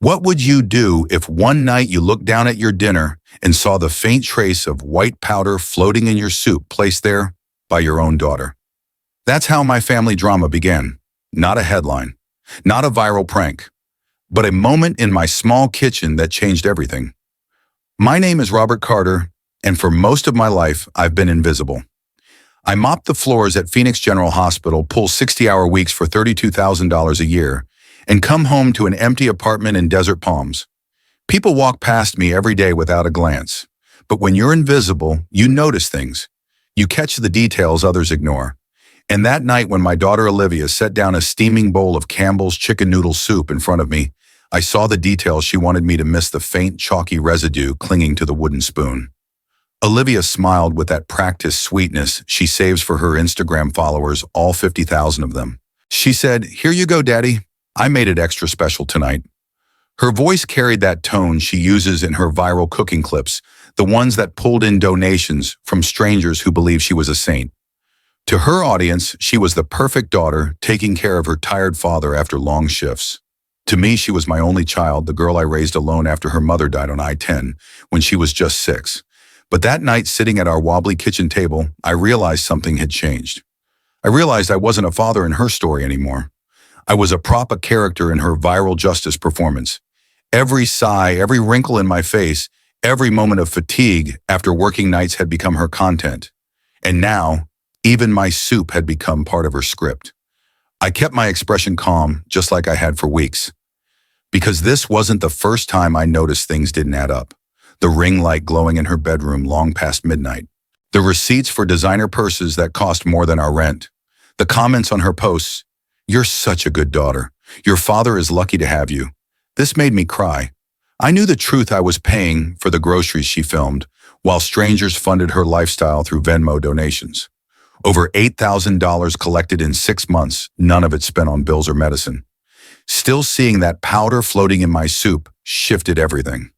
What would you do if one night you looked down at your dinner and saw the faint trace of white powder floating in your soup placed there by your own daughter? That's how my family drama began. Not a headline, not a viral prank, but a moment in my small kitchen that changed everything. My name is Robert Carter, and for most of my life, I've been invisible. I mop the floors at Phoenix General Hospital, pull 60-hour weeks for $32,000 a year, and come home to an empty apartment in Desert Palms. People walk past me every day without a glance. But when you're invisible, you notice things. You catch the details others ignore. And that night when my daughter Olivia set down a steaming bowl of Campbell's chicken noodle soup in front of me, I saw the details she wanted me to miss, the faint, chalky residue clinging to the wooden spoon. Olivia smiled with that practiced sweetness she saves for her Instagram followers, all 50,000 of them. She said, "Here you go, Daddy. I made it extra special tonight." Her voice carried that tone she uses in her viral cooking clips, the ones that pulled in donations from strangers who believed she was a saint. To her audience, she was the perfect daughter, taking care of her tired father after long shifts. To me, she was my only child, the girl I raised alone after her mother died on I-10 when she was just 6. But that night, sitting at our wobbly kitchen table, I realized something had changed. I realized I wasn't a father in her story anymore. I was a prop, a character in her viral justice performance. Every sigh, every wrinkle in my face, every moment of fatigue after working nights had become her content. And now, even my soup had become part of her script. I kept my expression calm, just like I had for weeks. Because this wasn't the first time I noticed things didn't add up. The ring light glowing in her bedroom long past midnight. The receipts for designer purses that cost more than our rent. The comments on her posts, "You're such a good daughter. Your father is lucky to have you." This made me cry. I knew the truth. I was paying for the groceries she filmed, while strangers funded her lifestyle through Venmo donations. Over $8,000 collected in 6 months, none of it spent on bills or medicine. Still seeing that powder floating in my soup shifted everything.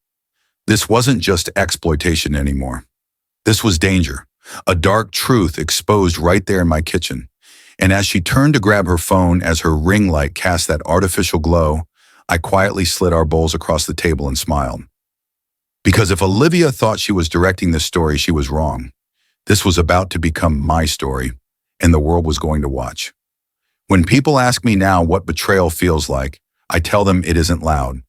This wasn't just exploitation anymore. This was danger, a dark truth exposed right there in my kitchen. And as she turned to grab her phone, as her ring light cast that artificial glow, I quietly slid our bowls across the table and smiled. Because if Olivia thought she was directing this story, she was wrong. This was about to become my story, and the world was going to watch. When people ask me now what betrayal feels like, I tell them it isn't loud.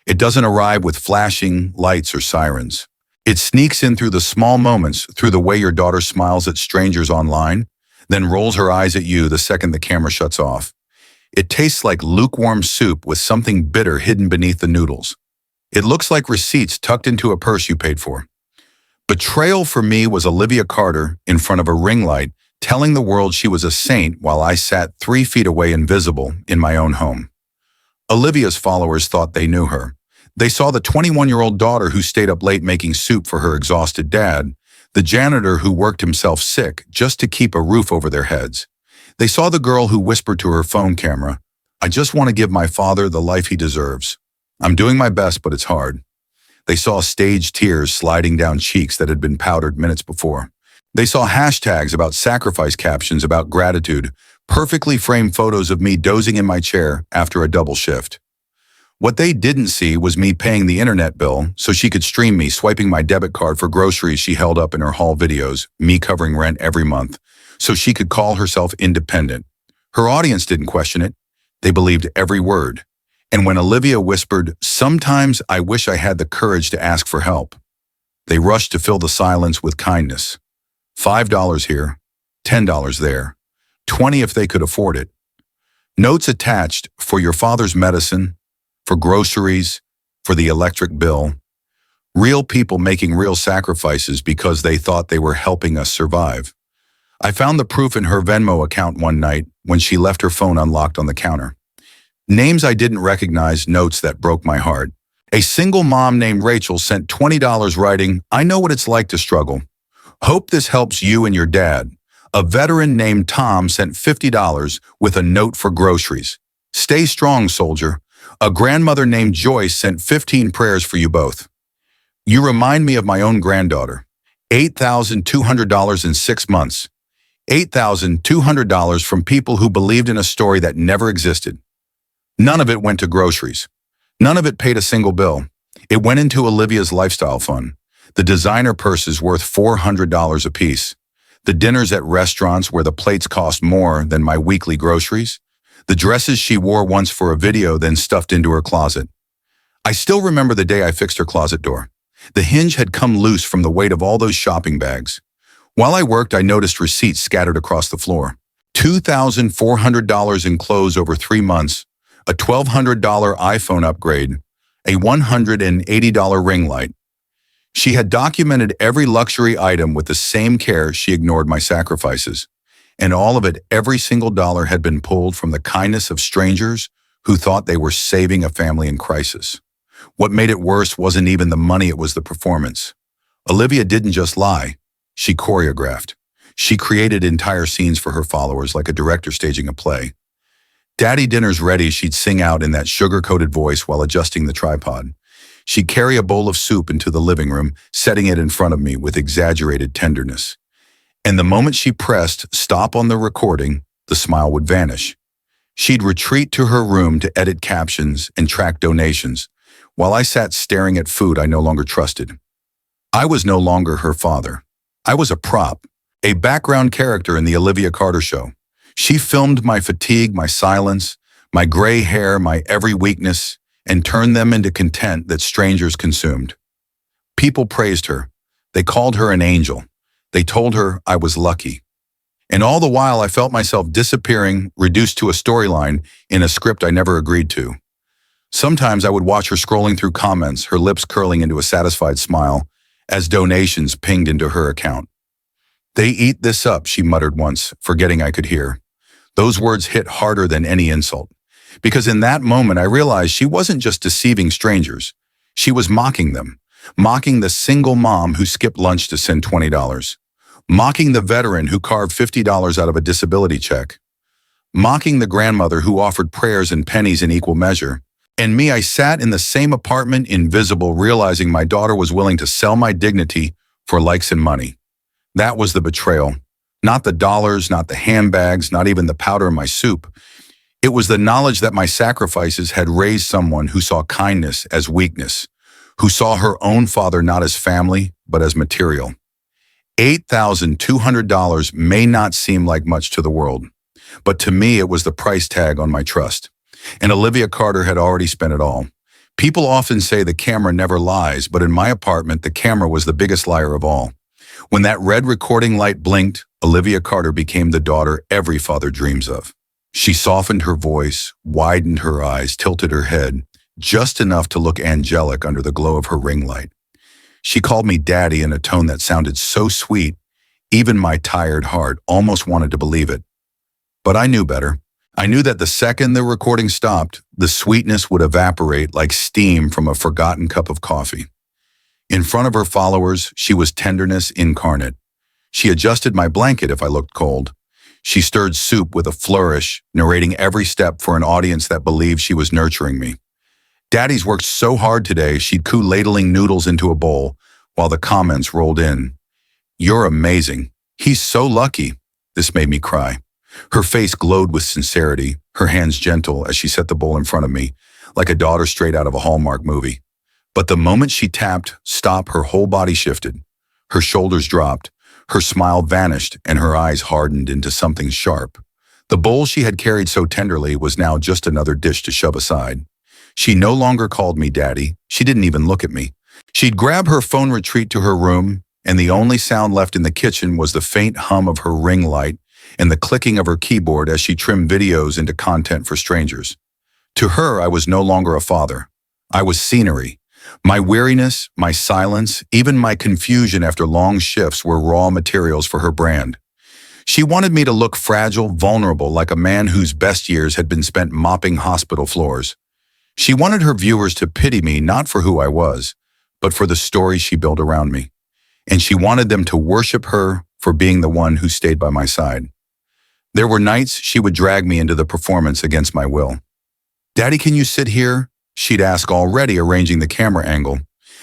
It doesn't arrive with flashing lights or sirens. It sneaks in through the small moments, through the way your daughter smiles at strangers online, then rolls her eyes at you the second the camera shuts off. It tastes like lukewarm soup with something bitter hidden beneath the noodles. It looks like receipts tucked into a purse you paid for. Betrayal for me was Olivia Carter in front of a ring light, telling the world she was a saint while I sat 3 feet away invisible in my own home. Olivia's followers thought they knew her. They saw the 21-year-old daughter who stayed up late making soup for her exhausted dad, the janitor who worked himself sick just to keep a roof over their heads. They saw the girl who whispered to her phone camera, "I just want to give my father the life he deserves. I'm doing my best, but it's hard." They saw staged tears sliding down cheeks that had been powdered minutes before. They saw hashtags about sacrifice, captions about gratitude, perfectly framed photos of me dozing in my chair after a double shift. What they didn't see was me paying the internet bill so she could stream me, swiping my debit card for groceries she held up in her haul videos, me covering rent every month, so she could call herself independent. Her audience didn't question it. They believed every word. And when Olivia whispered, "Sometimes I wish I had the courage to ask for help," they rushed to fill the silence with kindness. $5 here, $10 there, 20 if they could afford it. Notes attached for your father's medicine, for groceries, for the electric bill. Real people making real sacrifices because they thought they were helping us survive. I found the proof in her Venmo account one night when she left her phone unlocked on the counter. Names I didn't recognize, notes that broke my heart. A single mom named Rachel sent $20 writing, "I know what it's like to struggle. Hope this helps you and your dad." A veteran named Tom sent $50 with a note for groceries. "Stay strong, soldier." A grandmother named Joyce sent 15 prayers for you both. You remind me of my own granddaughter. $8,200 in 6 months. $8,200 from people who believed in a story that never existed. None of it went to groceries. None of it paid a single bill. It went into Olivia's lifestyle fund. The designer purses worth $400 apiece. The dinners at restaurants where the plates cost more than my weekly groceries. The dresses she wore once for a video then stuffed into her closet. I still remember the day I fixed her closet door. The hinge had come loose from the weight of all those shopping bags. While I worked, I noticed receipts scattered across the floor. $2,400 in clothes over 3 months, a $1,200 iPhone upgrade, a $180 ring light. She had documented every luxury item with the same care she ignored my sacrifices. And all of it, every single dollar had been pulled from the kindness of strangers who thought they were saving a family in crisis. What made it worse wasn't even the money, it was the performance. Olivia didn't just lie, she choreographed. She created entire scenes for her followers like a director staging a play. Daddy dinner's ready, she'd sing out in that sugar-coated voice while adjusting the tripod. She'd carry a bowl of soup into the living room, setting it in front of me with exaggerated tenderness. And the moment she pressed stop on the recording, the smile would vanish. She'd retreat to her room to edit captions and track donations, while I sat staring at food I no longer trusted. I was no longer her father. I was a prop, a background character in the Olivia Carter show. She filmed my fatigue, my silence, my gray hair, my every weakness, and turned them into content that strangers consumed. People praised her. They called her an angel. They told her I was lucky. And all the while I felt myself disappearing, reduced to a storyline in a script I never agreed to. Sometimes I would watch her scrolling through comments, her lips curling into a satisfied smile, as donations pinged into her account. "They eat this up," she muttered once, forgetting I could hear. Those words hit harder than any insult. Because in that moment I realized she wasn't just deceiving strangers. She was mocking them. Mocking the single mom who skipped lunch to send $20. Mocking the veteran who carved $50 out of a disability check. Mocking the grandmother who offered prayers and pennies in equal measure. And me, I sat in the same apartment, invisible, realizing my daughter was willing to sell my dignity for likes and money. That was the betrayal. Not the dollars, not the handbags, not even the powder in my soup. It was the knowledge that my sacrifices had raised someone who saw kindness as weakness, who saw her own father not as family, but as material. $8,200 may not seem like much to the world, but to me it was the price tag on my trust. And Olivia Carter had already spent it all. People often say the camera never lies, but in my apartment, the camera was the biggest liar of all. When that red recording light blinked, Olivia Carter became the daughter every father dreams of. She softened her voice, widened her eyes, tilted her head, just enough to look angelic under the glow of her ring light. She called me daddy in a tone that sounded so sweet, even my tired heart almost wanted to believe it. But I knew better. I knew that the second the recording stopped, the sweetness would evaporate like steam from a forgotten cup of coffee. In front of her followers, she was tenderness incarnate. She adjusted my blanket if I looked cold. She stirred soup with a flourish, narrating every step for an audience that believed she was nurturing me. Daddy's worked so hard today, she'd coo ladling noodles into a bowl while the comments rolled in. "You're amazing. He's so lucky." This made me cry. Her face glowed with sincerity, her hands gentle as she set the bowl in front of me, like a daughter straight out of a Hallmark movie. But the moment she tapped stop, her whole body shifted. Her shoulders dropped, her smile vanished, and her eyes hardened into something sharp. The bowl she had carried so tenderly was now just another dish to shove aside. She no longer called me daddy. She didn't even look at me. She'd grab her phone, retreat to her room, and the only sound left in the kitchen was the faint hum of her ring light and the clicking of her keyboard as she trimmed videos into content for strangers. To her, I was no longer a father. I was scenery. My weariness, my silence, even my confusion after long shifts were raw materials for her brand. She wanted me to look fragile, vulnerable, like a man whose best years had been spent mopping hospital floors. She wanted her viewers to pity me not for who I was, but for the story she built around me. And she wanted them to worship her for being the one who stayed by my side. There were nights she would drag me into the performance against my will. "Daddy, can you sit here?" she'd ask, already arranging the camera angle.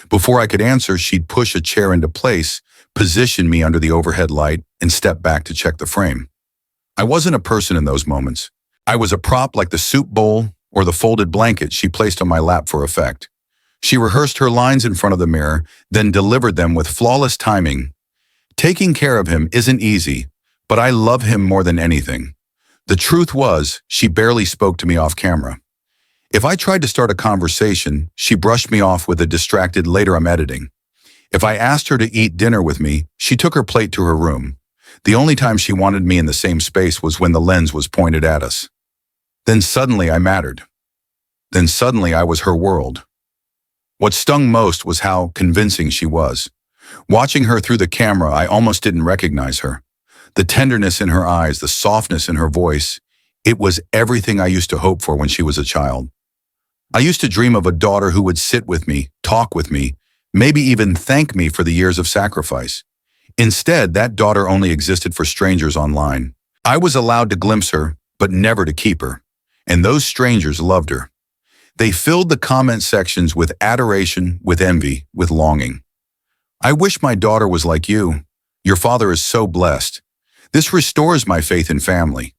Before I could answer, she'd push a chair into place, position me under the overhead light, and step back to check the frame. I wasn't a person in those moments. I was a prop like the soup bowl or the folded blanket she placed on my lap for effect. She rehearsed her lines in front of the mirror, then delivered them with flawless timing. Taking care of him isn't easy, but I love him more than anything. The truth was, she barely spoke to me off camera. If I tried to start a conversation, she brushed me off with a distracted "later I'm editing." If I asked her to eat dinner with me, she took her plate to her room. The only time she wanted me in the same space was when the lens was pointed at us. Then suddenly I mattered. Then suddenly I was her world. What stung most was how convincing she was. Watching her through the camera, I almost didn't recognize her. The tenderness in her eyes, the softness in her voice, it was everything I used to hope for when she was a child. I used to dream of a daughter who would sit with me, talk with me, maybe even thank me for the years of sacrifice. Instead, that daughter only existed for strangers online. I was allowed to glimpse her, but never to keep her. And those strangers loved her. They filled the comment sections with adoration, with envy, with longing. I wish my daughter was like you. Your father is so blessed. This restores my faith in family.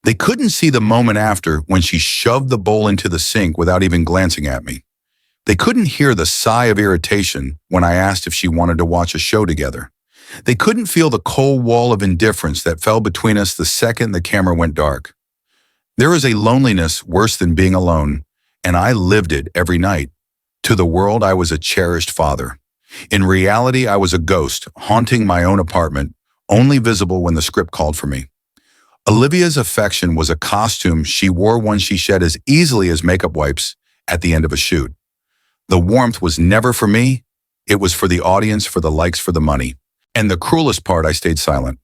They couldn't see the moment after when she shoved the bowl into the sink without even glancing at me. They couldn't hear the sigh of irritation when I asked if she wanted to watch a show together. They couldn't feel the cold wall of indifference that fell between us the second the camera went dark. There is a loneliness worse than being alone, and I lived it every night. To the world, I was a cherished father. In reality, I was a ghost, haunting my own apartment, only visible when the script called for me. Olivia's affection was a costume she wore one she shed as easily as makeup wipes at the end of a shoot. The warmth was never for me. It was for the audience, for the likes, for the money. And the cruelest part, I stayed silent.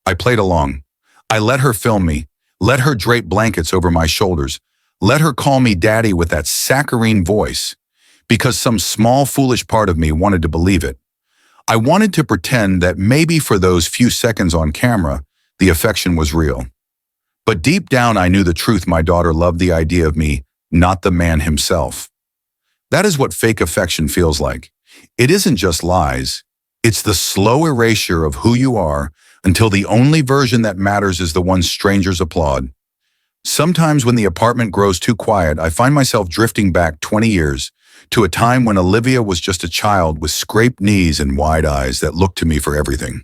I played along. I let her film me, let her drape blankets over my shoulders, let her call me daddy with that saccharine voice, because some small foolish part of me wanted to believe it. I wanted to pretend that maybe for those few seconds on camera, the affection was real. But deep down, I knew the truth. My daughter loved the idea of me, not the man himself. That is what fake affection feels like. It isn't just lies. It's the slow erasure of who you are until the only version that matters is the one strangers applaud. Sometimes when the apartment grows too quiet, I find myself drifting back 20 years to a time when Olivia was just a child with scraped knees and wide eyes that looked to me for everything.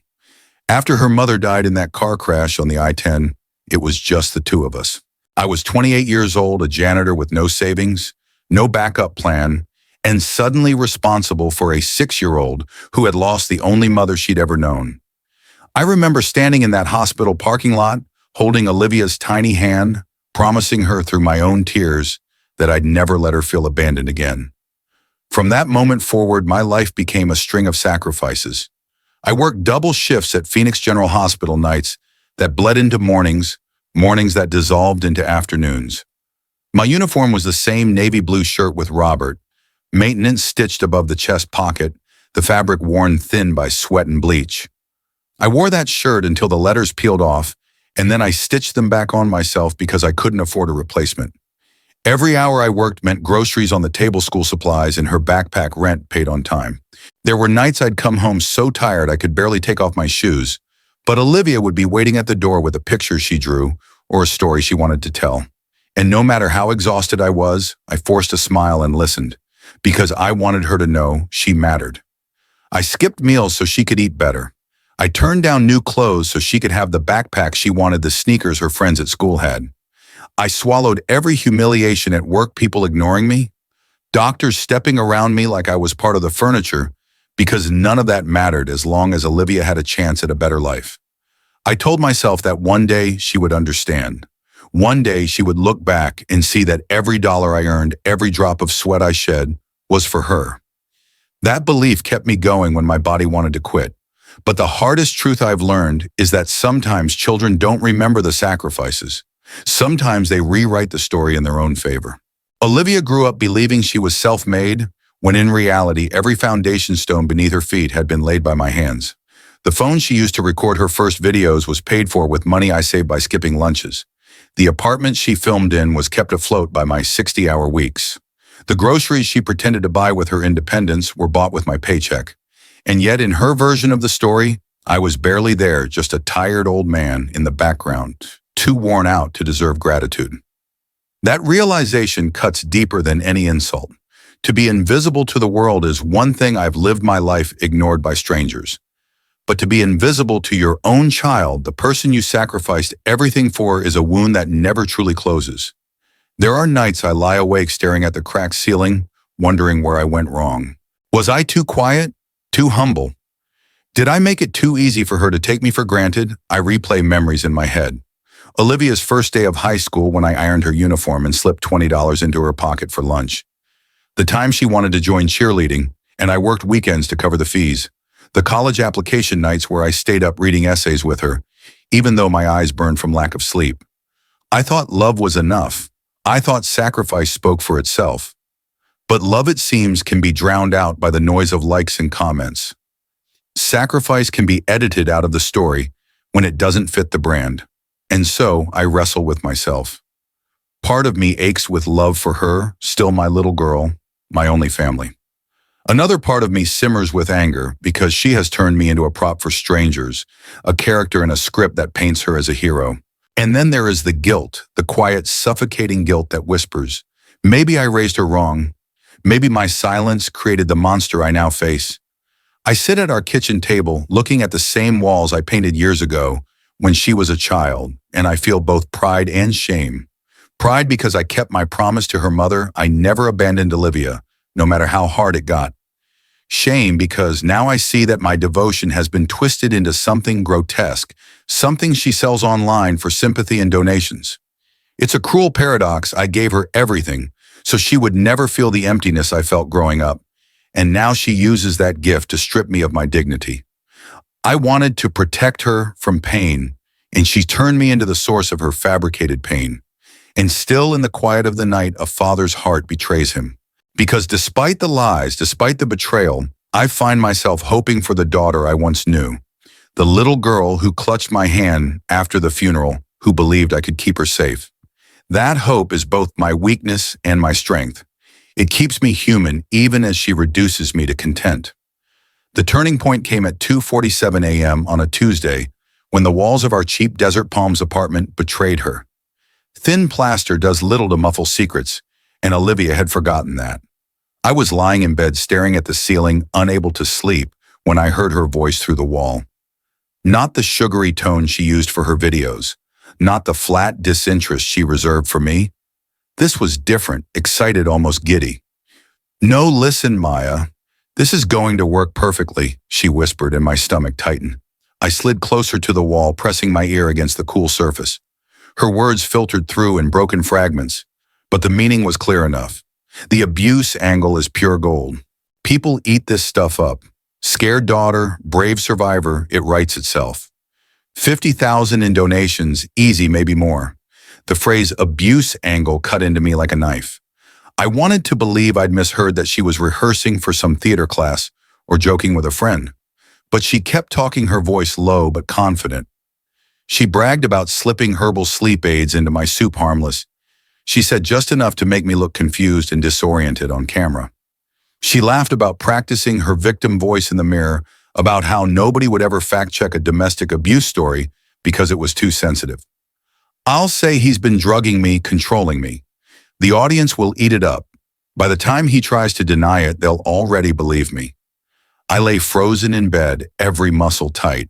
After her mother died in that car crash on the I-10, it was just the two of us. I was 28 years old, a janitor with no savings, no backup plan, and suddenly responsible for a 6-year-old who had lost the only mother she'd ever known. I remember standing in that hospital parking lot, holding Olivia's tiny hand, promising her through my own tears that I'd never let her feel abandoned again. From that moment forward, my life became a string of sacrifices. I worked double shifts at Phoenix General Hospital nights that bled into mornings, mornings that dissolved into afternoons. My uniform was the same navy blue shirt with Robert, maintenance stitched above the chest pocket, the fabric worn thin by sweat and bleach. I wore that shirt until the letters peeled off, and then I stitched them back on myself because I couldn't afford a replacement. Every hour I worked meant groceries on the table, school supplies, and her backpack rent paid on time. There were nights I'd come home so tired I could barely take off my shoes, but Olivia would be waiting at the door with a picture she drew or a story she wanted to tell. And no matter how exhausted I was, I forced a smile and listened, because I wanted her to know she mattered. I skipped meals so she could eat better. I turned down new clothes so she could have the backpack she wanted, the sneakers her friends at school had. I swallowed every humiliation at work, people ignoring me, doctors stepping around me like I was part of the furniture, because none of that mattered as long as Olivia had a chance at a better life. I told myself that one day she would understand. One day she would look back and see that every dollar I earned, every drop of sweat I shed, was for her. That belief kept me going when my body wanted to quit. But the hardest truth I've learned is that sometimes children don't remember the sacrifices. Sometimes they rewrite the story in their own favor. Olivia grew up believing she was self-made, when in reality, every foundation stone beneath her feet had been laid by my hands. The phone she used to record her first videos was paid for with money I saved by skipping lunches. The apartment she filmed in was kept afloat by my 60-hour weeks. The groceries she pretended to buy with her independence were bought with my paycheck. And yet, in her version of the story, I was barely there, just a tired old man in the background, too worn out to deserve gratitude. That realization cuts deeper than any insult. To be invisible to the world is one thing I've lived my life ignored by strangers. But to be invisible to your own child, the person you sacrificed everything for, is a wound that never truly closes. There are nights I lie awake staring at the cracked ceiling, wondering where I went wrong. Was I too quiet? Too humble? Did I make it too easy for her to take me for granted? I replay memories in my head. Olivia's first day of high school, when I ironed her uniform and slipped $20 into her pocket for lunch. The time she wanted to join cheerleading, and I worked weekends to cover the fees. The college application nights where I stayed up reading essays with her, even though my eyes burned from lack of sleep. I thought love was enough. I thought sacrifice spoke for itself. But love, it seems, can be drowned out by the noise of likes and comments. Sacrifice can be edited out of the story when it doesn't fit the brand. And so I wrestle with myself. Part of me aches with love for her, still my little girl, my only family. Another part of me simmers with anger because she has turned me into a prop for strangers, a character in a script that paints her as a hero. And then there is the guilt, the quiet, suffocating guilt that whispers, maybe I raised her wrong. Maybe my silence created the monster I now face. I sit at our kitchen table looking at the same walls I painted years ago when she was a child, and I feel both pride and shame. Pride because I kept my promise to her mother. I never abandoned Olivia, no matter how hard it got. Shame because now I see that my devotion has been twisted into something grotesque, something she sells online for sympathy and donations. It's a cruel paradox. I gave her everything, so she would never feel the emptiness I felt growing up. And now she uses that gift to strip me of my dignity. I wanted to protect her from pain, and she turned me into the source of her fabricated pain. And still in the quiet of the night, a father's heart betrays him. Because despite the lies, despite the betrayal, I find myself hoping for the daughter I once knew. The little girl who clutched my hand after the funeral, who believed I could keep her safe. That hope is both my weakness and my strength. It keeps me human even as she reduces me to content. The turning point came at 2:47 a.m. on a Tuesday when the walls of our cheap Desert Palms apartment betrayed her. Thin plaster does little to muffle secrets, and Olivia had forgotten that. I was lying in bed staring at the ceiling, unable to sleep, when I heard her voice through the wall. Not the sugary tone she used for her videos, not the flat disinterest she reserved for me. This was different, excited, almost giddy. "No, listen, Maya. This is going to work perfectly," she whispered, and my stomach tightened. I slid closer to the wall, pressing my ear against the cool surface. Her words filtered through in broken fragments, but the meaning was clear enough. The abuse angle is pure gold. People eat this stuff up. Scared daughter, brave survivor, it writes itself. 50,000 in donations, easy, maybe more. The phrase abuse angle cut into me like a knife. I wanted to believe I'd misheard, that she was rehearsing for some theater class or joking with a friend. But she kept talking, her voice low but confident. She bragged about slipping herbal sleep aids into my soup, harmless. She said just enough to make me look confused and disoriented on camera. She laughed about practicing her victim voice in the mirror, about how nobody would ever fact-check a domestic abuse story because it was too sensitive. I'll say he's been drugging me, controlling me. The audience will eat it up. By the time he tries to deny it, they'll already believe me. I lay frozen in bed, every muscle tight.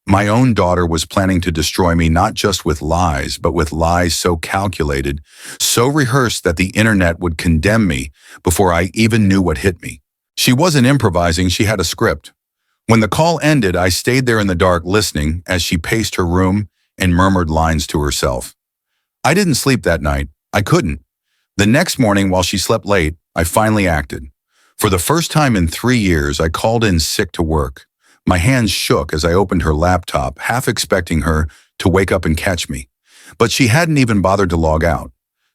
My own daughter was planning to destroy me, not just with lies, but with lies so calculated, so rehearsed that the internet would condemn me before I even knew what hit me. She wasn't improvising, she had a script. When the call ended, I stayed there in the dark listening as she paced her room and murmured lines to herself. I didn't sleep that night. I couldn't. The next morning, while she slept late, I finally acted. For the first time in 3 years, I called in sick to work. My hands shook as I opened her laptop, half expecting her to wake up and catch me. But she hadn't even bothered to log out.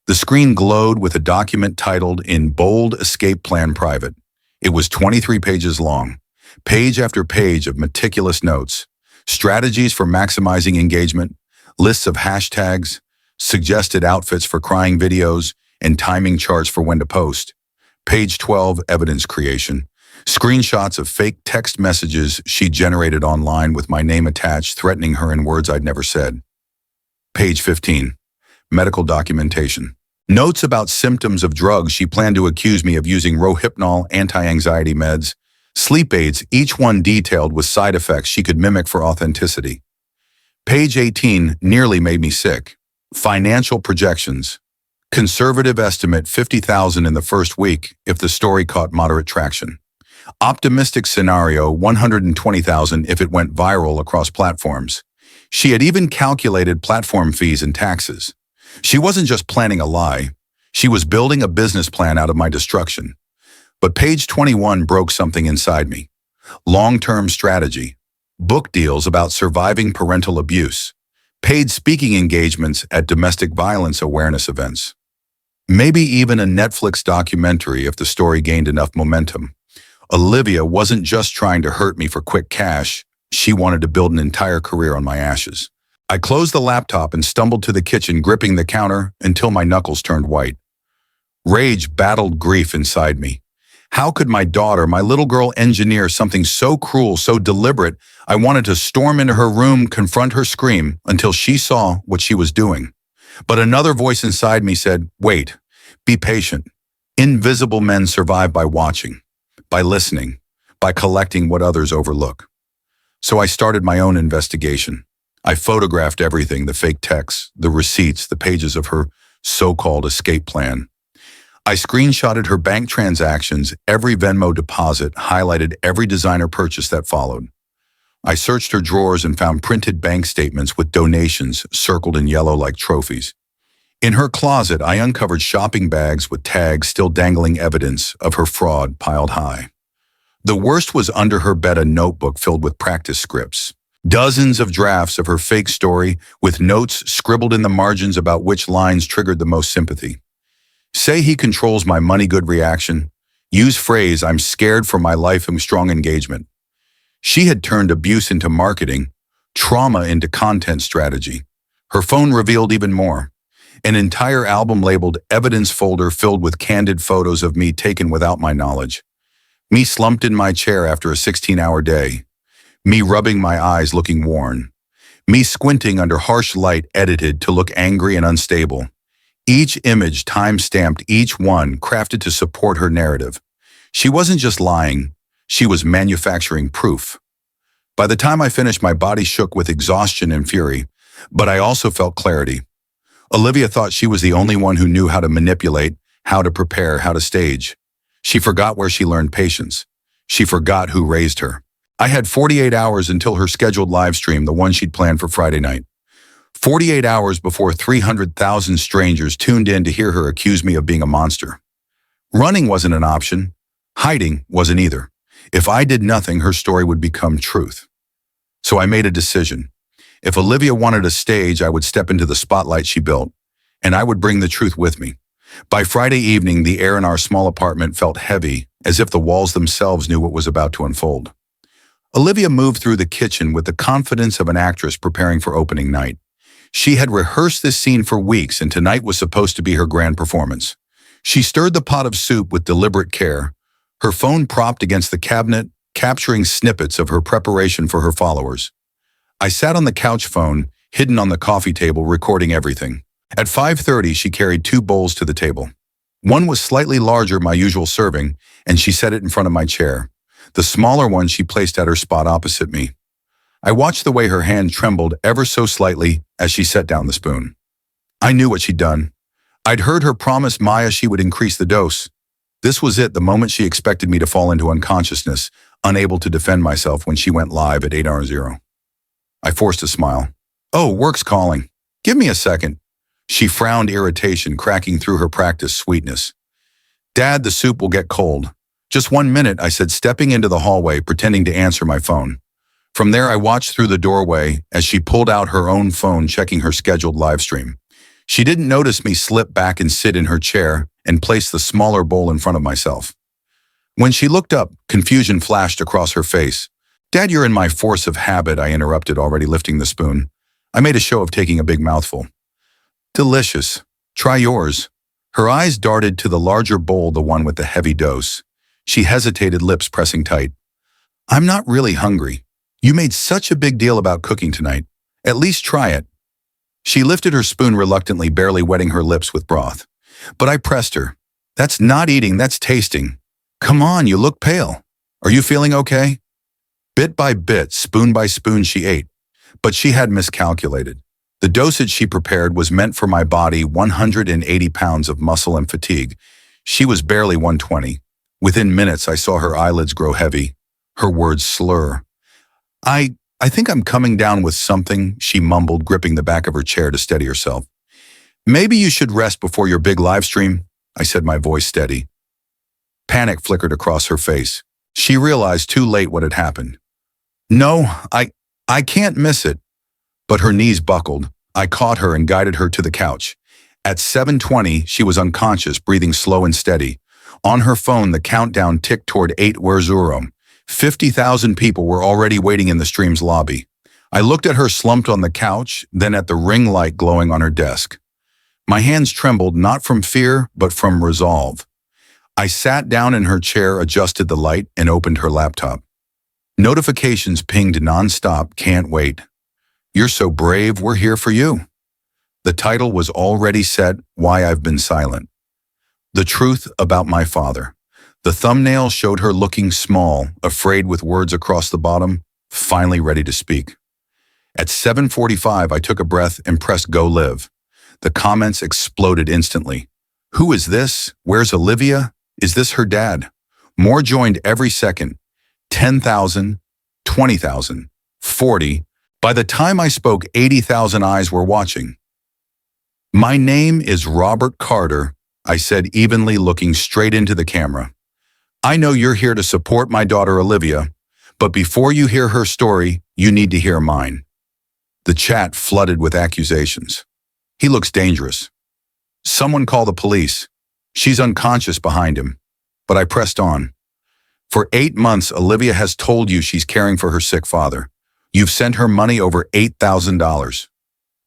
The screen glowed with a document titled in bold, "Escape Plan Private." It was 23 pages long, page after page of meticulous notes, strategies for maximizing engagement, lists of hashtags, suggested outfits for crying videos, and timing charts for when to post. Page 12, evidence creation. Screenshots of fake text messages she generated online with my name attached, threatening her in words I'd never said. Page 15, medical documentation. Notes about symptoms of drugs she planned to accuse me of using Rohypnol anti-anxiety meds, sleep aids, each one detailed with side effects she could mimic for authenticity. Page 18 nearly made me sick. Financial projections. Conservative estimate 50,000 in the first week if the story caught moderate traction. Optimistic scenario 120,000 if it went viral across platforms. She had even calculated platform fees and taxes. She wasn't just planning a lie. She was building a business plan out of my destruction. But page 21 broke something inside me. Long-term strategy. Book deals about surviving parental abuse. Paid speaking engagements at domestic violence awareness events. Maybe even a Netflix documentary if the story gained enough momentum. Olivia wasn't just trying to hurt me for quick cash. She wanted to build an entire career on my ashes. I closed the laptop and stumbled to the kitchen, gripping the counter until my knuckles turned white. Rage battled grief inside me. How could my daughter, my little girl, engineer something so cruel, so deliberate? I wanted to storm into her room, confront her, scream until she saw what she was doing. But another voice inside me said, wait, be patient. Invisible men survive by watching, by listening, by collecting what others overlook. So I started my own investigation. I photographed everything, the fake texts, the receipts, the pages of her so-called escape plan. I screenshotted her bank transactions, every Venmo deposit, highlighted every designer purchase that followed. I searched her drawers and found printed bank statements with donations circled in yellow like trophies. In her closet, I uncovered shopping bags with tags still dangling evidence of her fraud piled high. The worst was under her bed, a notebook filled with practice scripts. Dozens of drafts of her fake story with notes scribbled in the margins about which lines triggered the most sympathy. Say he controls my money good reaction. Use phrase, I'm scared for my life and strong engagement. She had turned abuse into marketing, trauma into content strategy. Her phone revealed even more. An entire album labeled evidence folder filled with candid photos of me taken without my knowledge. Me slumped in my chair after a 16-hour day. Me rubbing my eyes looking worn. Me squinting under harsh light edited to look angry and unstable. Each image time-stamped, each one crafted to support her narrative. She wasn't just lying, she was manufacturing proof. By the time I finished, my body shook with exhaustion and fury, but I also felt clarity. Olivia thought she was the only one who knew how to manipulate, how to prepare, how to stage. She forgot where she learned patience. She forgot who raised her. I had 48 hours until her scheduled live stream, the one she'd planned for Friday night. 48 hours before 300,000 strangers tuned in to hear her accuse me of being a monster. Running wasn't an option. Hiding wasn't either. If I did nothing, her story would become truth. So I made a decision. If Olivia wanted a stage, I would step into the spotlight she built, and I would bring the truth with me. By Friday evening, the air in our small apartment felt heavy, as if the walls themselves knew what was about to unfold. Olivia moved through the kitchen with the confidence of an actress preparing for opening night. She had rehearsed this scene for weeks, and tonight was supposed to be her grand performance. She stirred the pot of soup with deliberate care, her phone propped against the cabinet, capturing snippets of her preparation for her followers. I sat on the couch, phone hidden on the coffee table, recording everything. At 5:30, she carried 2 bowls to the table. One was slightly larger, my usual serving, and she set it in front of my chair. The smaller one she placed at her spot opposite me. I watched the way her hand trembled ever so slightly as she set down the spoon. I knew what she'd done. I'd heard her promise Maya she would increase the dose. This was it, the moment she expected me to fall into unconsciousness, unable to defend myself when she went live at 8:00. I forced a smile. Oh, work's calling. Give me a second. She frowned, irritation cracking through her practiced sweetness. Dad, the soup will get cold. Just 1 minute, I said, stepping into the hallway, pretending to answer my phone. From there, I watched through the doorway as she pulled out her own phone, checking her scheduled live stream. She didn't notice me slip back and sit in her chair and place the smaller bowl in front of myself. When she looked up, confusion flashed across her face. Dad, you're in my force of habit, I interrupted, already lifting the spoon. I made a show of taking a big mouthful. Delicious. Try yours. Her eyes darted to the larger bowl, the one with the heavy dose. She hesitated, lips pressing tight. I'm not really hungry. You made such a big deal about cooking tonight. At least try it. She lifted her spoon reluctantly, barely wetting her lips with broth. But I pressed her. That's not eating, that's tasting. Come on, you look pale. Are you feeling okay? Bit by bit, spoon by spoon, she ate. But she had miscalculated. The dosage she prepared was meant for my body 180 pounds of muscle and fatigue. She was barely 120. Within minutes, I saw her eyelids grow heavy, her words slur. I think I'm coming down with something, she mumbled, gripping the back of her chair to steady herself. Maybe you should rest before your big live stream, I said, my voice steady. Panic flickered across her face. She realized too late what had happened. No, I can't miss it. But her knees buckled. I caught her and guided her to the couch. At 7:20, she was unconscious, breathing slow and steady. On her phone, the countdown ticked toward 8:00. 50,000 people were already waiting in the stream's lobby. I looked at her slumped on the couch, then at the ring light glowing on her desk. My hands trembled, not from fear, but from resolve. I sat down in her chair, adjusted the light, and opened her laptop. Notifications pinged nonstop. Can't wait. You're so brave, we're here for you. The title was already set, Why I've Been Silent. The truth about my father. The thumbnail showed her looking small, afraid, with words across the bottom, finally ready to speak. At 7:45, I took a breath and pressed Go Live. The comments exploded instantly. Who is this? Where's Olivia? Is this her dad? More joined every second. 10,000, 20,000, 40. By the time I spoke, 80,000 eyes were watching. My name is Robert Carter, I said evenly, looking straight into the camera. I know you're here to support my daughter Olivia, but before you hear her story, you need to hear mine. The chat flooded with accusations. He looks dangerous. Someone call the police. She's unconscious behind him. But I pressed on. For 8 months, Olivia has told you she's caring for her sick father. You've sent her money over $8,000.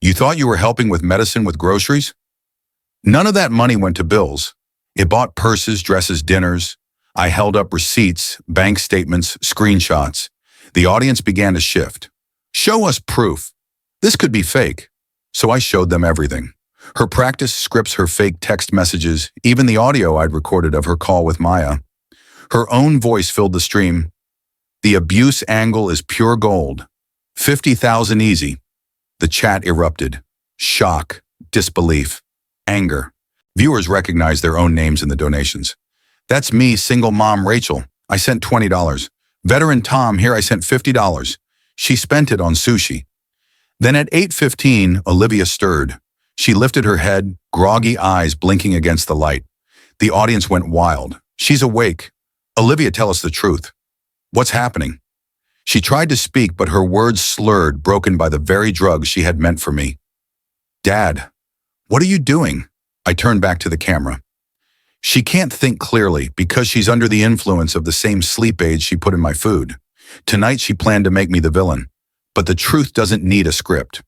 You thought you were helping with medicine, with groceries? None of that money went to bills. It bought purses, dresses, dinners. I held up receipts, bank statements, screenshots. The audience began to shift. Show us proof. This could be fake. So I showed them everything. Her practice scripts, her fake text messages, even the audio I'd recorded of her call with Maya. Her own voice filled the stream. The abuse angle is pure gold. 50,000 easy. The chat erupted. Shock, disbelief, anger. Viewers recognized their own names in the donations. That's me, single mom Rachel. I sent $20. Veteran Tom, here I sent $50. She spent it on sushi. Then at 8:15, Olivia stirred. She lifted her head, groggy eyes blinking against the light. The audience went wild. She's awake. Olivia, tell us the truth. What's happening? She tried to speak, but her words slurred, broken by the very drugs she had meant for me. Dad, what are you doing? I turned back to the camera. She can't think clearly because she's under the influence of the same sleep aids she put in my food. Tonight she planned to make me the villain. But the truth doesn't need a script.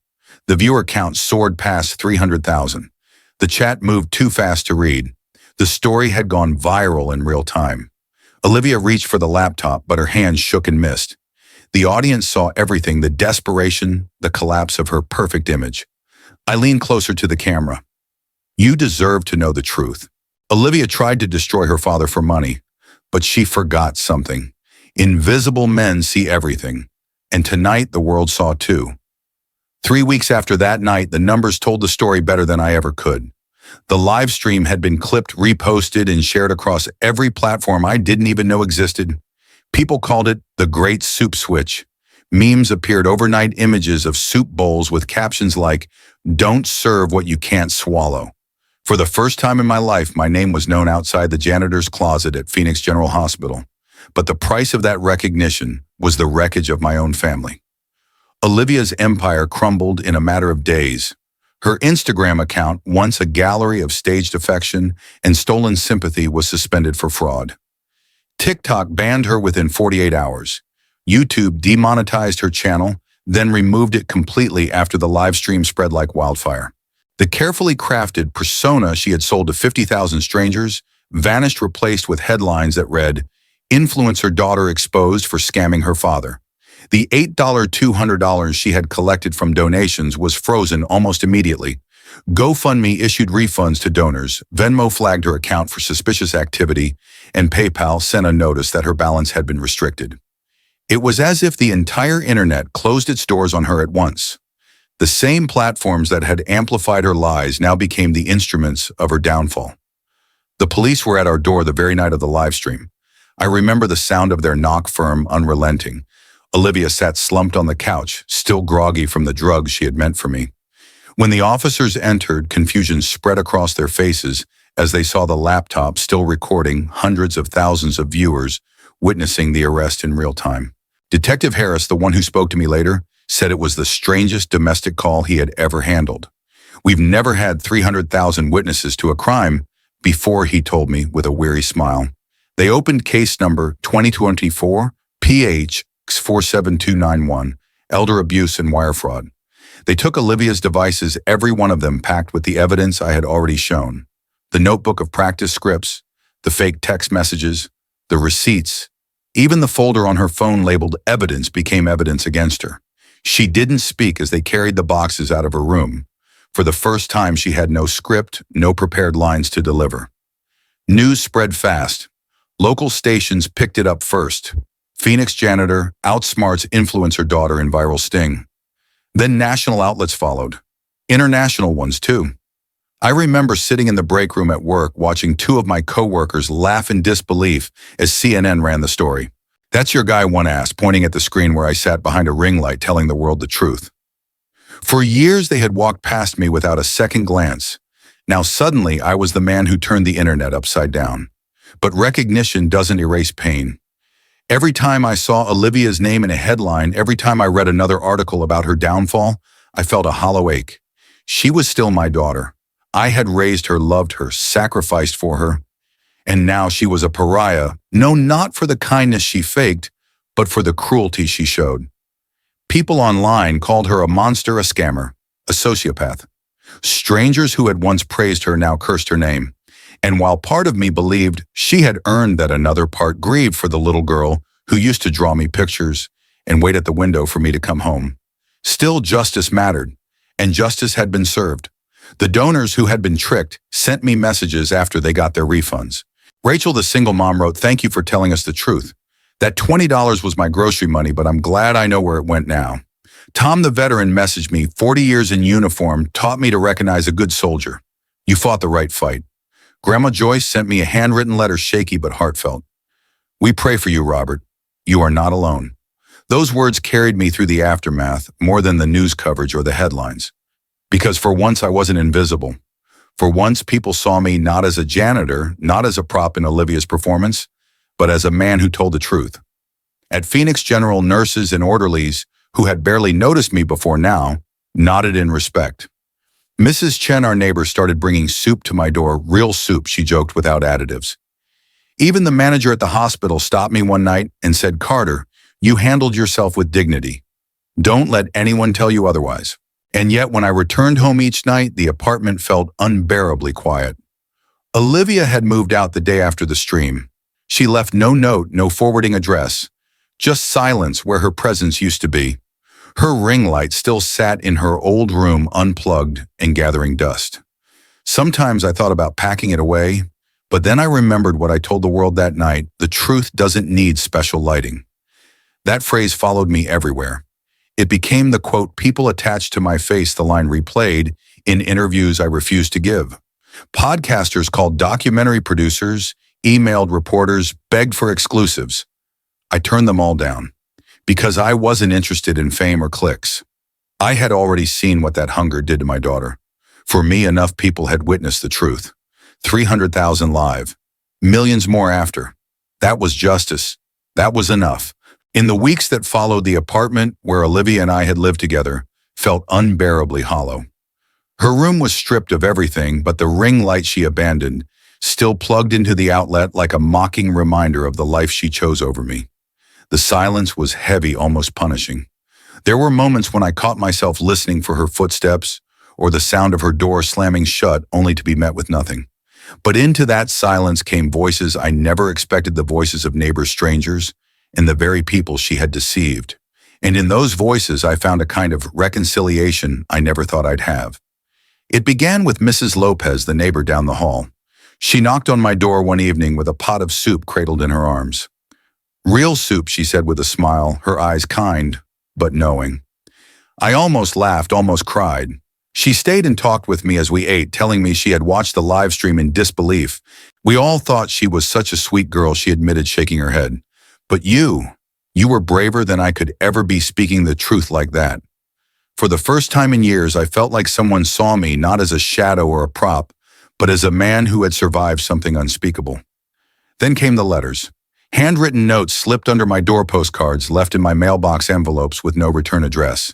The viewer count soared past 300,000. The chat moved too fast to read. The story had gone viral in real time. Olivia reached for the laptop, but her hands shook and missed. The audience saw everything, the desperation, the collapse of her perfect image. I leaned closer to the camera. You deserve to know the truth. Olivia tried to destroy her father for money, but she forgot something. Invisible men see everything. And tonight the world saw too. 3 weeks after that night, the numbers told the story better than I ever could. The live stream had been clipped, reposted, and shared across every platform I didn't even know existed. People called it the Great Soup Switch. Memes appeared overnight, images of soup bowls with captions like, "Don't serve what you can't swallow." For the first time in my life, my name was known outside the janitor's closet at Phoenix General Hospital. But the price of that recognition was the wreckage of my own family. Olivia's empire crumbled in a matter of days. Her Instagram account, once a gallery of staged affection and stolen sympathy, was suspended for fraud. TikTok banned her within 48 hours. YouTube demonetized her channel, then removed it completely after the live stream spread like wildfire. The carefully crafted persona she had sold to 50,000 strangers vanished, replaced with headlines that read, "Influencer daughter exposed for scamming her father." The $8,200 she had collected from donations was frozen almost immediately. GoFundMe issued refunds to donors, Venmo flagged her account for suspicious activity, and PayPal sent a notice that her balance had been restricted. It was as if the entire internet closed its doors on her at once. The same platforms that had amplified her lies now became the instruments of her downfall. The police were at our door the very night of the live stream. I remember the sound of their knock firm, unrelenting. Olivia sat slumped on the couch, still groggy from the drugs she had meant for me. When the officers entered, confusion spread across their faces as they saw the laptop still recording hundreds of thousands of viewers witnessing the arrest in real time. Detective Harris, the one who spoke to me later, said it was the strangest domestic call he had ever handled. We've never had 300,000 witnesses to a crime before, he told me with a weary smile. They opened case number 2024 PH 47291, elder abuse and wire fraud. They took Olivia's devices, every one of them packed with the evidence I had already shown. The notebook of practice scripts, the fake text messages, the receipts, even the folder on her phone labeled evidence became evidence against her. She didn't speak as they carried the boxes out of her room. For the first time, she had no script, no prepared lines to deliver. News spread fast. Local stations picked it up first. Phoenix janitor outsmarts influencer daughter in viral sting. Then national outlets followed. International ones too. I remember sitting in the break room at work watching two of my coworkers laugh in disbelief as CNN ran the story. "That's your guy," one asked, pointing at the screen where I sat behind a ring light telling the world the truth. For years they had walked past me without a second glance. Now suddenly I was the man who turned the internet upside down. But recognition doesn't erase pain. Every time I saw Olivia's name in a headline, every time I read another article about her downfall, I felt a hollow ache. She was still my daughter. I had raised her, loved her, sacrificed for her. And now she was a pariah, no, not for the kindness she faked, but for the cruelty she showed. People online called her a monster, a scammer, a sociopath. Strangers who had once praised her now cursed her name. And while part of me believed she had earned that, another part grieved for the little girl who used to draw me pictures and wait at the window for me to come home. Still, justice mattered, and justice had been served. The donors who had been tricked sent me messages after they got their refunds. Rachel, the single mom, wrote, "Thank you for telling us the truth. That $20 was my grocery money, but I'm glad I know where it went now." Tom, the veteran, messaged me, "40 years in uniform taught me to recognize a good soldier. You fought the right fight." Grandma Joyce sent me a handwritten letter, shaky but heartfelt. "We pray for you, Robert. You are not alone." Those words carried me through the aftermath more than the news coverage or the headlines. Because for once I wasn't invisible. For once people saw me not as a janitor, not as a prop in Olivia's performance, but as a man who told the truth. At Phoenix General, nurses and orderlies, who had barely noticed me before now, nodded in respect. Mrs. Chen, our neighbor, started bringing soup to my door, real soup, she joked, without additives. Even the manager at the hospital stopped me one night and said, "Carter, you handled yourself with dignity. Don't let anyone tell you otherwise." And yet, when I returned home each night, the apartment felt unbearably quiet. Olivia had moved out the day after the stream. She left no note, no forwarding address, just silence where her presence used to be. Her ring light still sat in her old room, unplugged and gathering dust. Sometimes I thought about packing it away, but then I remembered what I told the world that night: the truth doesn't need special lighting. That phrase followed me everywhere. It became the quote people attached to my face, the line replayed in interviews I refused to give. Podcasters called documentary producers, emailed reporters, begged for exclusives. I turned them all down because I wasn't interested in fame or clicks. I had already seen what that hunger did to my daughter. For me, enough people had witnessed the truth. 300,000 live, millions more after. That was justice. That was enough. In the weeks that followed, the apartment where Olivia and I had lived together felt unbearably hollow. Her room was stripped of everything but the ring light she abandoned, still plugged into the outlet like a mocking reminder of the life she chose over me. The silence was heavy, almost punishing. There were moments when I caught myself listening for her footsteps or the sound of her door slamming shut, only to be met with nothing. But into that silence came voices I never expected, the voices of neighbors, strangers, and the very people she had deceived. And in those voices, I found a kind of reconciliation I never thought I'd have. It began with Mrs. Lopez, the neighbor down the hall. She knocked on my door one evening with a pot of soup cradled in her arms. "Real soup," she said with a smile, her eyes kind, but knowing. I almost laughed, almost cried. She stayed and talked with me as we ate, telling me she had watched the live stream in disbelief. We all thought she was such a sweet girl, she admitted, shaking her head. "But you were braver than I could ever be, speaking the truth like that." For the first time in years, I felt like someone saw me not as a shadow or a prop, but as a man who had survived something unspeakable. Then came the letters. Handwritten notes slipped under my door postcards, left in my mailbox envelopes with no return address.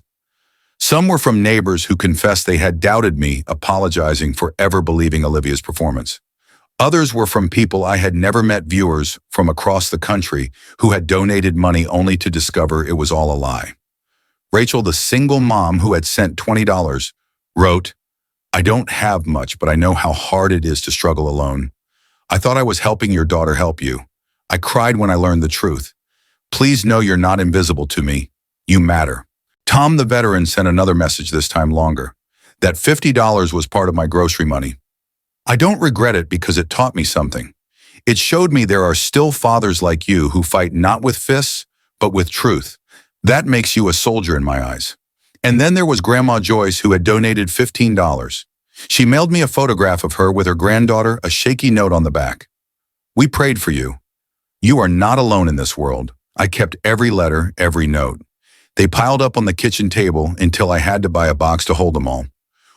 Some were from neighbors who confessed they had doubted me, apologizing for ever believing Olivia's performance. Others were from people I had never met, viewers from across the country who had donated money only to discover it was all a lie. Rachel, the single mom who had sent $20, wrote, "I don't have much, but I know how hard it is to struggle alone. I thought I was helping your daughter help you. I cried when I learned the truth. Please know you're not invisible to me. You matter." Tom, the veteran, sent another message, this time longer. That $50 was part of my grocery money. "I don't regret it because it taught me something. It showed me there are still fathers like you who fight not with fists, but with truth. That makes you a soldier in my eyes." And then there was Grandma Joyce, who had donated $15. She mailed me a photograph of her with her granddaughter, a shaky note on the back. "We prayed for you. You are not alone in this world." I kept every letter, every note. They piled up on the kitchen table until I had to buy a box to hold them all.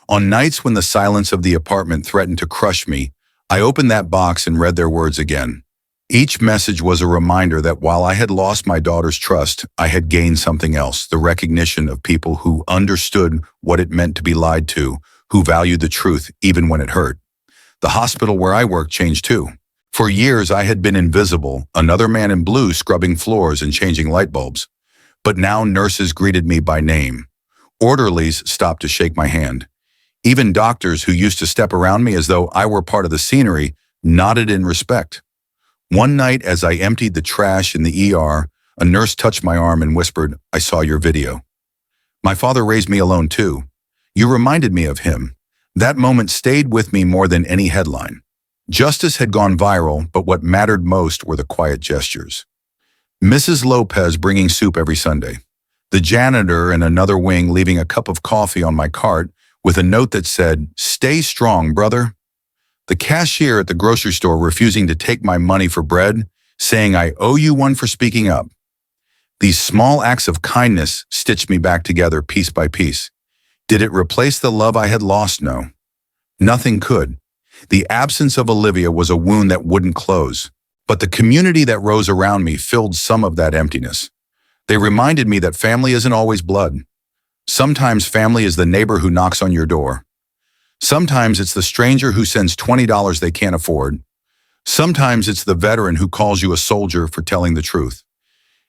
On nights when the silence of the apartment threatened to crush me, I opened that box and read their words again. Each message was a reminder that while I had lost my daughter's trust, I had gained something else, the recognition of people who understood what it meant to be lied to, who valued the truth even when it hurt. The hospital where I worked changed too. For years I had been invisible, another man in blue scrubbing floors and changing light bulbs. But now nurses greeted me by name. Orderlies stopped to shake my hand. Even doctors who used to step around me as though I were part of the scenery nodded in respect. One night, as I emptied the trash in the ER, a nurse touched my arm and whispered, "I saw your video. My father raised me alone too. You reminded me of him." That moment stayed with me more than any headline. Justice had gone viral, but what mattered most were the quiet gestures. Mrs. Lopez bringing soup every Sunday. The janitor in another wing leaving a cup of coffee on my cart with a note that said, "Stay strong, brother." The cashier at the grocery store refusing to take my money for bread, saying I owe you one for speaking up. These small acts of kindness stitched me back together piece by piece. Did it replace the love I had lost? No. Nothing could. The absence of Olivia was a wound that wouldn't close. But the community that rose around me filled some of that emptiness. They reminded me that family isn't always blood. Sometimes family is the neighbor who knocks on your door. Sometimes it's the stranger who sends $20 they can't afford. Sometimes it's the veteran who calls you a soldier for telling the truth.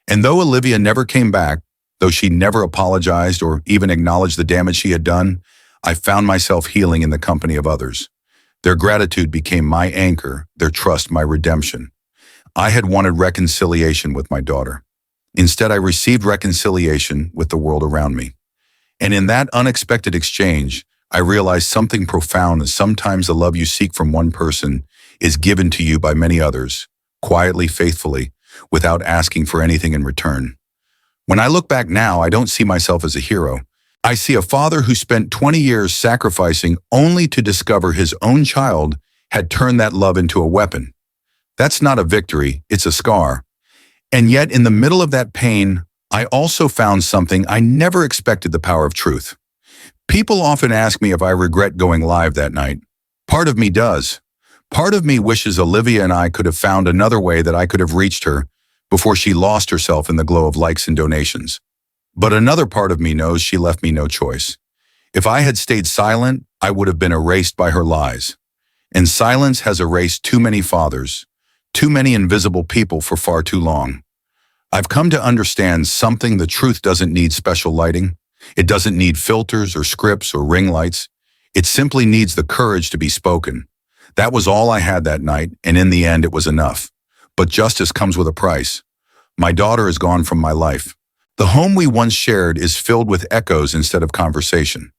And though Olivia never came back, though she never apologized or even acknowledged the damage she had done, I found myself healing in the company of others. Their gratitude became my anchor, their trust my redemption. I had wanted reconciliation with my daughter. Instead, I received reconciliation with the world around me. And in that unexpected exchange, I realized something profound, that sometimes the love you seek from one person is given to you by many others, quietly, faithfully, without asking for anything in return. When I look back now, I don't see myself as a hero. I see a father who spent 20 years sacrificing only to discover his own child had turned that love into a weapon. That's not a victory, it's a scar. And yet, in the middle of that pain, I also found something I never expected: the power of truth. People often ask me if I regret going live that night. Part of me does. Part of me wishes Olivia and I could have found another way that I could have reached her before she lost herself in the glow of likes and donations. But another part of me knows she left me no choice. If I had stayed silent, I would have been erased by her lies. And silence has erased too many fathers, too many invisible people for far too long. I've come to understand something: the truth doesn't need special lighting. It doesn't need filters or scripts or ring lights. It simply needs the courage to be spoken. That was all I had that night, and in the end it was enough. But justice comes with a price. My daughter is gone from my life. The home we once shared is filled with echoes instead of conversation.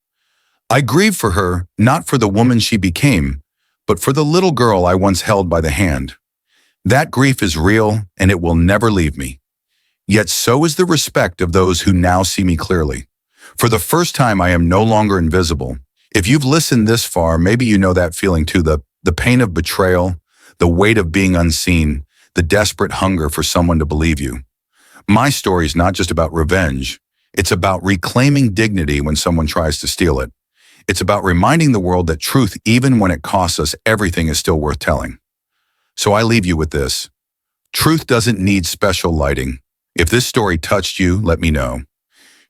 I grieve for her, not for the woman she became, but for the little girl I once held by the hand. That grief is real, and it will never leave me. Yet so is the respect of those who now see me clearly. For the first time, I am no longer invisible. If you've listened this far, maybe you know that feeling too, the pain of betrayal, the weight of being unseen, the desperate hunger for someone to believe you. My story is not just about revenge. It's about reclaiming dignity when someone tries to steal it. It's about reminding the world that truth, even when it costs us everything, is still worth telling. So I leave you with this. Truth doesn't need special lighting. If this story touched you, let me know.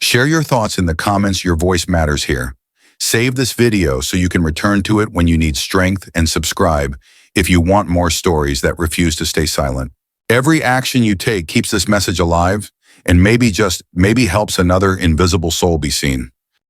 Share your thoughts in the comments. Your voice matters here. Save this video so you can return to it when you need strength, and subscribe if you want more stories that refuse to stay silent. Every action you take keeps this message alive, and maybe, just maybe, helps another invisible soul be seen.